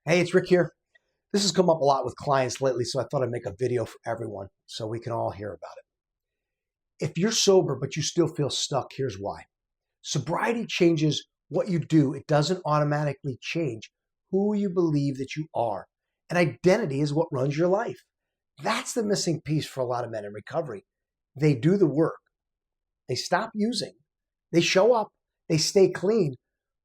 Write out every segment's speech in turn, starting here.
Hey, it's Rick here. This has come up a lot with clients lately, so I thought I'd make a video for everyone so we can all hear about it. If you're sober but you still feel stuck, here's why. Sobriety changes what you do. It doesn't automatically change who you believe that you are. And identity is what runs your life. That's the missing piece for a lot of men in recovery. They do the work. They stop using. They show up. They stay clean.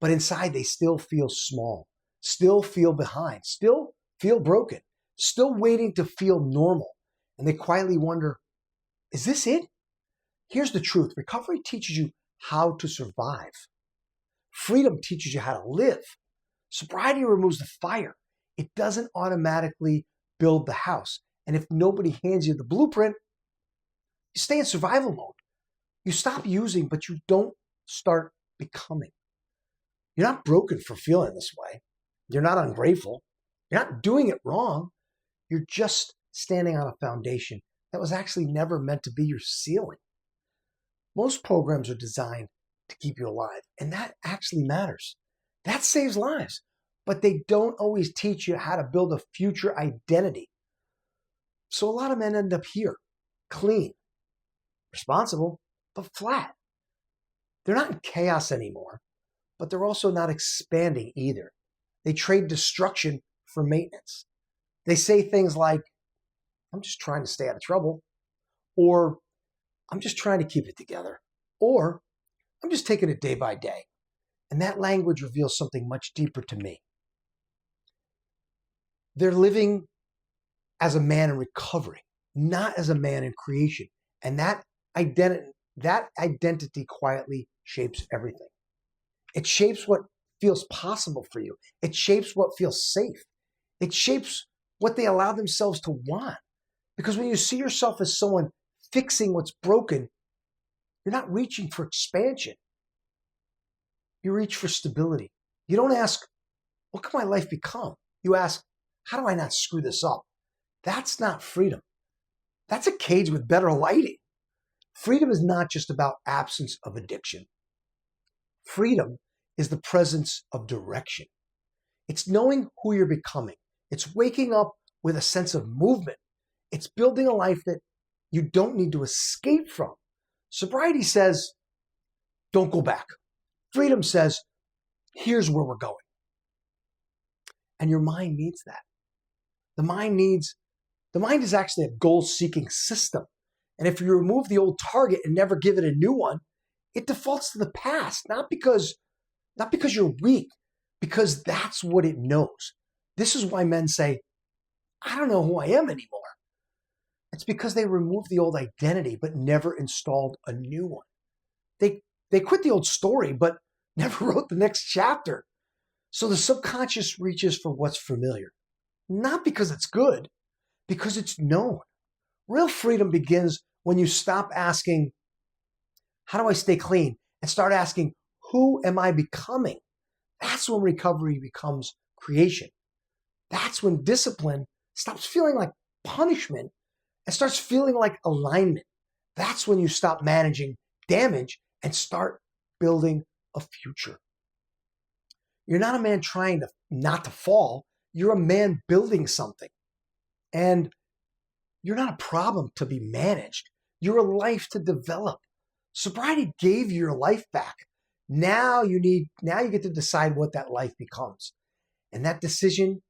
But inside, they still feel small, still feel behind, still feel broken, still waiting to feel normal. And they quietly wonder, is this it? Here's the truth. Recovery teaches you how to survive. Freedom teaches you how to live. Sobriety removes the fire. It doesn't automatically build the house. And if nobody hands you the blueprint, you stay in survival mode. You stop using, but you don't start becoming. You're not broken for feeling this way. You're not ungrateful. You're not doing it wrong. You're just standing on a foundation that was actually never meant to be your ceiling. Most programs are designed to keep you alive, and that actually matters. That saves lives, but they don't always teach you how to build a future identity. So a lot of men end up here, clean, responsible, but flat. They're not in chaos anymore, but they're also not expanding either. They trade destruction for maintenance. They say things like, I'm just trying to stay out of trouble, or I'm just trying to keep it together, or I'm just taking it day by day. And that language reveals something much deeper to me. They're living as a man in recovery, not as a man in creation. And that identity quietly shapes everything. It shapes what feels possible for you. It shapes what feels safe. It shapes what they allow themselves to want. Because when you see yourself as someone fixing what's broken, you're not reaching for expansion. You reach for stability. You don't ask, what can my life become? You ask, how do I not screw this up? That's not freedom. That's a cage with better lighting. Freedom is not just about absence of addiction. Freedom is the presence of direction. It's knowing who you're becoming. It's waking up with a sense of movement. It's building a life that you don't need to escape from. Sobriety says, don't go back. Freedom says, here's where we're going. And your mind needs that. The mind is actually a goal-seeking system. And if you remove the old target and never give it a new one, it defaults to the past, not because you're weak, because that's what it knows. This is why men say, I don't know who I am anymore. It's because they removed the old identity, but never installed a new one. They quit the old story, but never wrote the next chapter. So the subconscious reaches for what's familiar, not because it's good, because it's known. Real freedom begins when you stop asking, how do I stay clean? And start asking, who am I becoming? That's when recovery becomes creation. That's when discipline stops feeling like punishment and starts feeling like alignment. That's when you stop managing damage and start building a future. You're not a man trying to not to fall. You're a man building something. And you're not a problem to be managed. You're a life to develop. Sobriety gave you your life back. Now you get to decide what that life becomes. And that decision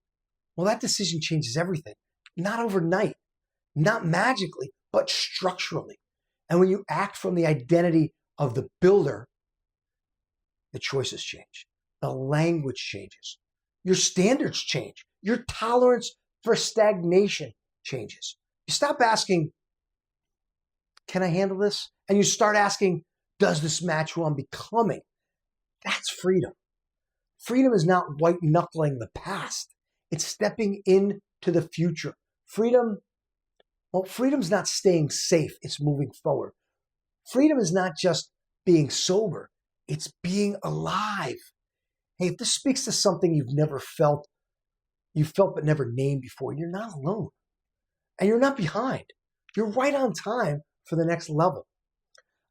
changes everything. Not overnight, not magically, but structurally. And when you act from the identity of the builder, the choices change. The language changes. Your standards change. Your tolerance for stagnation changes. You stop asking, can I handle this? And you start asking, does this match who I'm becoming? That's freedom. Freedom is not white knuckling the past. It's stepping into the future. Freedom's not staying safe. It's moving forward. Freedom is not just being sober. It's being alive. Hey, if this speaks to something you felt but never named before, you're not alone. And you're not behind. You're right on time for the next level.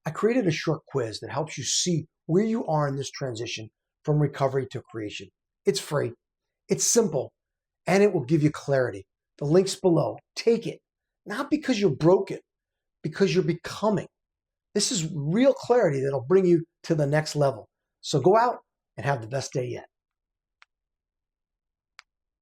I created a short quiz that helps you see where you are in this transition from recovery to creation. It's free. It's simple. and it will give you clarity. The link's below. Take it. Not because you're broken, because you're becoming. This is real clarity that'll bring you to the next level. So go out and have the best day yet.